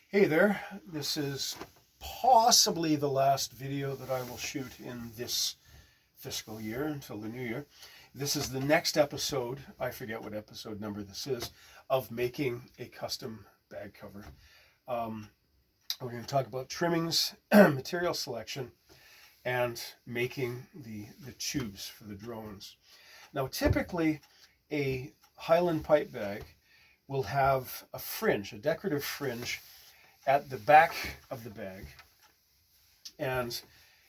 Hey there, this is possibly the last video that I will shoot in this fiscal year until the new year. This is the next episode, I forget what episode number this is, of making a custom bag cover. We're going to talk about trimmings, material selection, and making the tubes for the drones. Now typically a Highland pipe bag will have a fringe, a decorative fringe at the back of the bag. And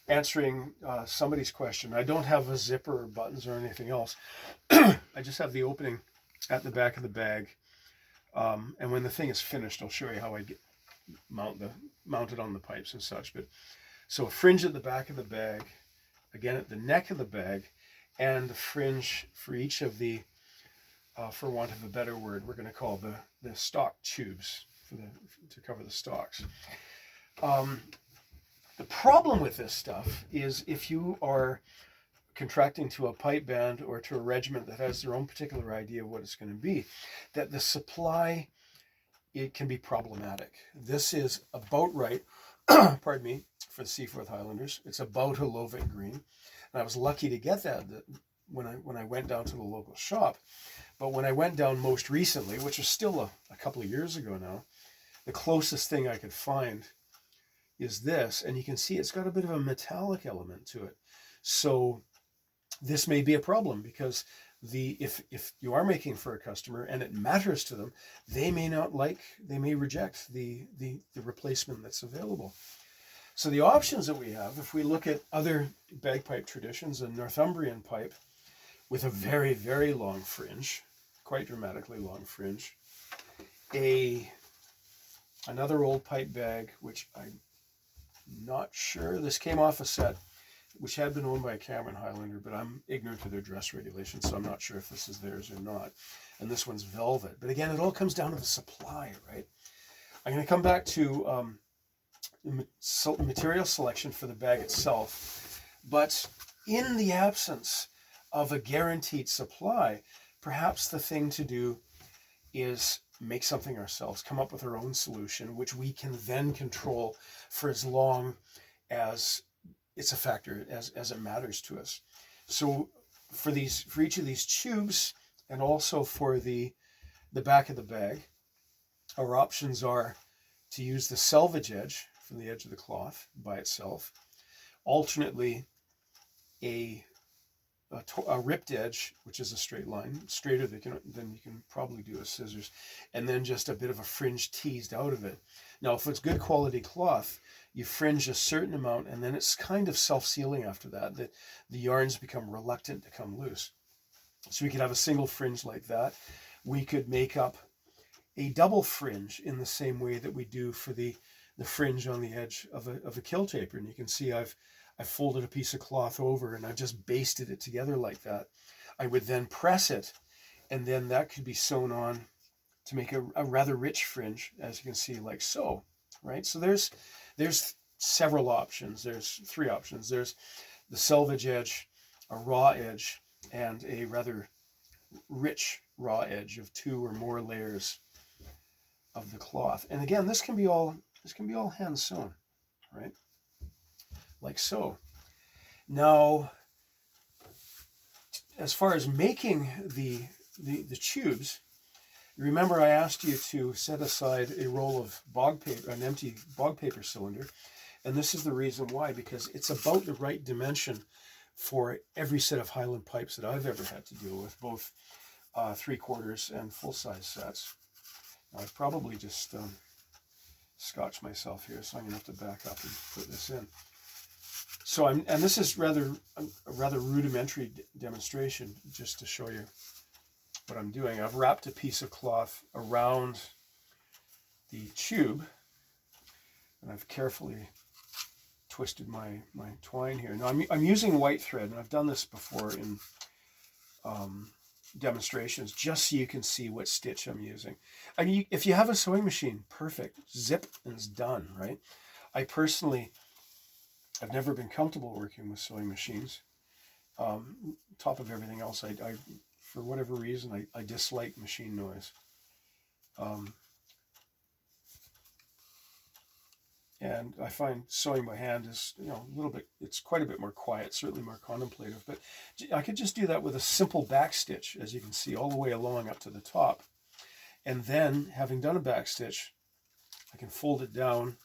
answering somebody's question, I don't have a zipper or buttons or anything else. I just have the opening at the back of the bag. And when the thing is finished, I'll show you how I mount it on the pipes and such. But so a fringe at the back of the bag, again at the neck of the bag, and the fringe for each of the, for want of a better word, we're going to call the stock tubes to cover the stalks. The problem with this stuff is if you are contracting to a pipe band or to a regiment that has their own particular idea of what it's going to be, that the supply, it can be problematic. This is about right, pardon me, for the Seaforth Highlanders. It's about a Lovick green. And I was lucky to get that when I went down to the local shop. But when I went down most recently, which is still a couple of years ago now, the closest thing I could find is this, and you can see it's got a bit of a metallic element to it. So this may be a problem because if you are making for a customer and it matters to them, they may reject the replacement that's available. So the options that we have, if we look at other bagpipe traditions, a Northumbrian pipe with a very, very long fringe, quite dramatically long fringe, another old pipe bag, which I'm not sure, this came off a set, which had been owned by a Cameron Highlander, but I'm ignorant to their dress regulations, so I'm not sure if this is theirs or not. And this one's velvet. But again, it all comes down to the supply, right? I'm going to come back to material selection for the bag itself. But in the absence of a guaranteed supply, perhaps the thing to do is make something ourselves, come up with our own solution, which we can then control for as long as it's a factor, as it matters to us. So for each of these tubes, and also for the back of the bag, our options are to use the selvage edge from the edge of the cloth by itself, alternately a ripped edge, which is a straight line, straighter than you can probably do with scissors, and then just a bit of a fringe teased out of it. Now, if it's good quality cloth, you fringe a certain amount, and then it's kind of self-sealing after that. The yarns become reluctant to come loose. So we could have a single fringe like that. We could make up a double fringe in the same way that we do for the fringe on the edge of a Kiltmaker. And you can see I've folded a piece of cloth over and I've just basted it together like that. I would then press it, and then that could be sewn on to make a rather rich fringe, as you can see, like so, right? So there's several options. There's three options. There's the selvage edge, a raw edge, and a rather rich raw edge of 2 or more layers of the cloth. And again, this can be all hand sewn, right? Like so. Now, as far as making the tubes, remember I asked you to set aside a roll of bog paper, an empty bog paper cylinder, and this is the reason why, because it's about the right dimension for every set of Highland pipes that I've ever had to deal with, both 3/4 and full-size sets. Now, I've probably just scotched myself here, so I'm going to have to back up and put this in. So and this is a rather rudimentary demonstration, just to show you what I'm doing. I've wrapped a piece of cloth around the tube, and I've carefully twisted my twine here. Now I'm using white thread, and I've done this before in demonstrations, just so you can see what stitch I'm using. And if you have a sewing machine, perfect. Zip and it's done, right? I've never been comfortable working with sewing machines. Top of everything else, I for whatever reason, I dislike machine noise. And I find sewing by hand is, a little bit, it's quite a bit more quiet, certainly more contemplative. But I could just do that with a simple back stitch, as you can see, all the way along up to the top. And then, having done a back stitch, I can fold it down.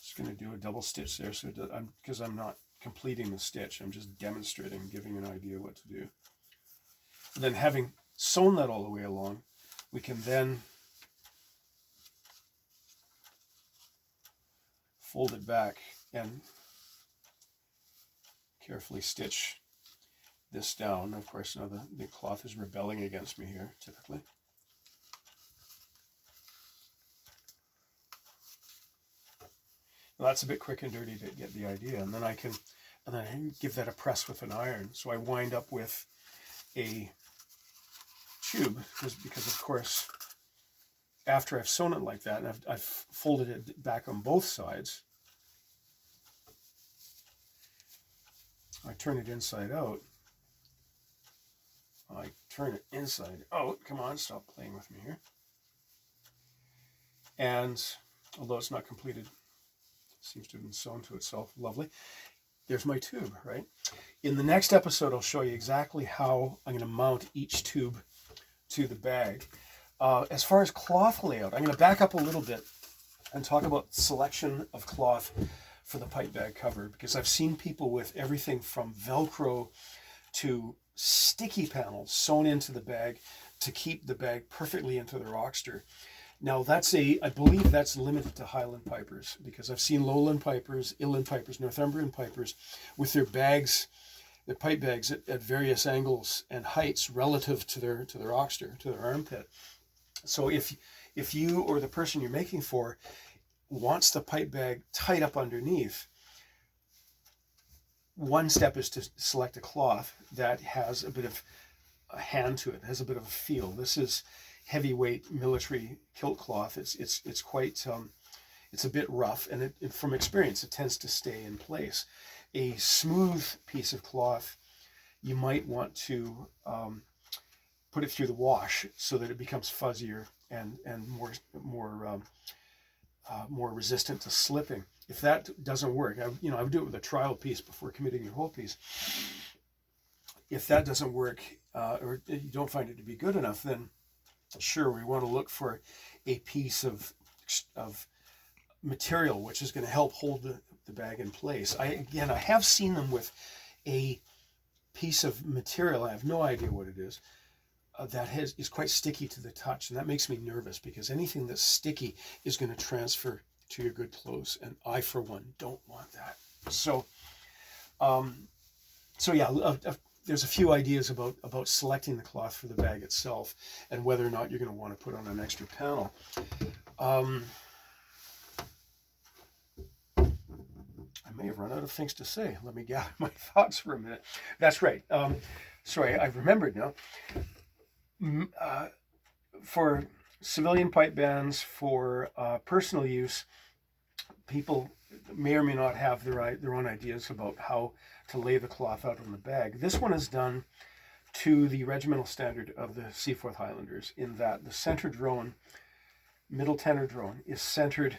Just going to do a double stitch there, so because I'm not completing the stitch, I'm just demonstrating, giving you an idea what to do. And then, having sewn that all the way along, we can then fold it back and carefully stitch this down. Of course, now the cloth is rebelling against me here, typically. Well, that's a bit quick and dirty to get the idea, and then I can give that a press with an iron. So I wind up with a tube, because of course, after I've sewn it like that, and I've folded it back on both sides, I turn it inside out. I turn it inside out. Come on, stop playing with me here. And although it's not completed, it seems to have been sewn to itself. Lovely. There's my tube, right? In the next episode, I'll show you exactly how I'm going to mount each tube to the bag. As far as cloth layout, I'm going to back up a little bit and talk about selection of cloth for the pipe bag cover, because I've seen people with everything from Velcro to sticky panels sewn into the bag to keep the bag perfectly into their oxter. Now I believe that's limited to Highland pipers, because I've seen Lowland pipers, Inland pipers, Northumbrian pipers with their bags, their pipe bags at various angles and heights relative to their oxter, to their armpit. So if you or the person you're making for wants the pipe bag tight up underneath, one step is to select a cloth that has a bit of a hand to it, has a bit of a feel. This is heavyweight military kilt cloth. It's quite it's a bit rough, and from experience it tends to stay in place. A smooth piece of cloth, you might want to put it through the wash so that it becomes fuzzier and more resistant to slipping. If that doesn't work, I would do it with a trial piece before committing your whole piece. If that doesn't work, or you don't find it to be good enough, then sure, we want to look for a piece of material which is going to help hold the bag in place. I have seen them with a piece of material, I have no idea what it is, that is quite sticky to the touch, and that makes me nervous, because anything that's sticky is going to transfer to your good clothes, and I, for one, don't want that. So, yeah, there's a few ideas about selecting the cloth for the bag itself, and whether or not you're going to want to put on an extra panel. I may have run out of things to say. Let me gather my thoughts for a minute. That's right. Sorry, I've remembered now. For civilian pipe bands, for personal use, people may or may not have their own ideas about how to lay the cloth out on the bag. This one is done to the regimental standard of the Seaforth Highlanders, in that the center drone, middle tenor drone, is centered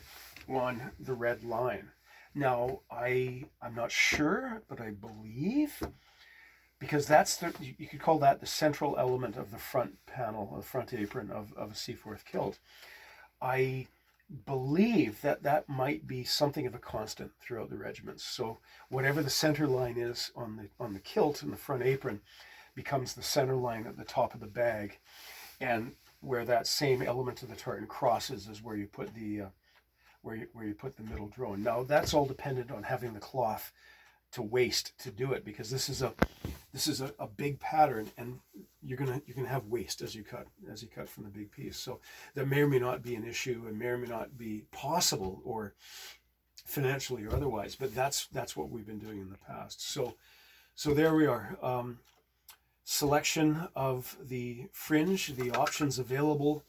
on the red line. Now, I'm not sure, but I believe, because you could call that the central element of the front panel, the front apron of a Seaforth kilt. I believe that might be something of a constant throughout the regiments. So whatever the center line is on the kilt and the front apron becomes the center line at the top of the bag, and where that same element of the tartan crosses is where you put the where you put the middle drone. Now that's all dependent on having the cloth to waste to do it, because this is a big pattern, and you're gonna have waste as you cut from the big piece. So that may or may not be an issue, and may or may not be possible, or financially or otherwise, but that's what we've been doing in the past. So there we are. Selection of the Fringe, the options available,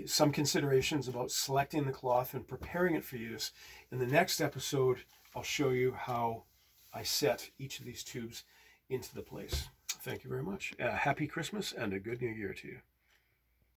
some considerations about selecting the cloth and preparing it for use. In the next episode, I'll show you how I set each of these tubes into the place. Thank you very much. Happy Christmas and a good New Year to you.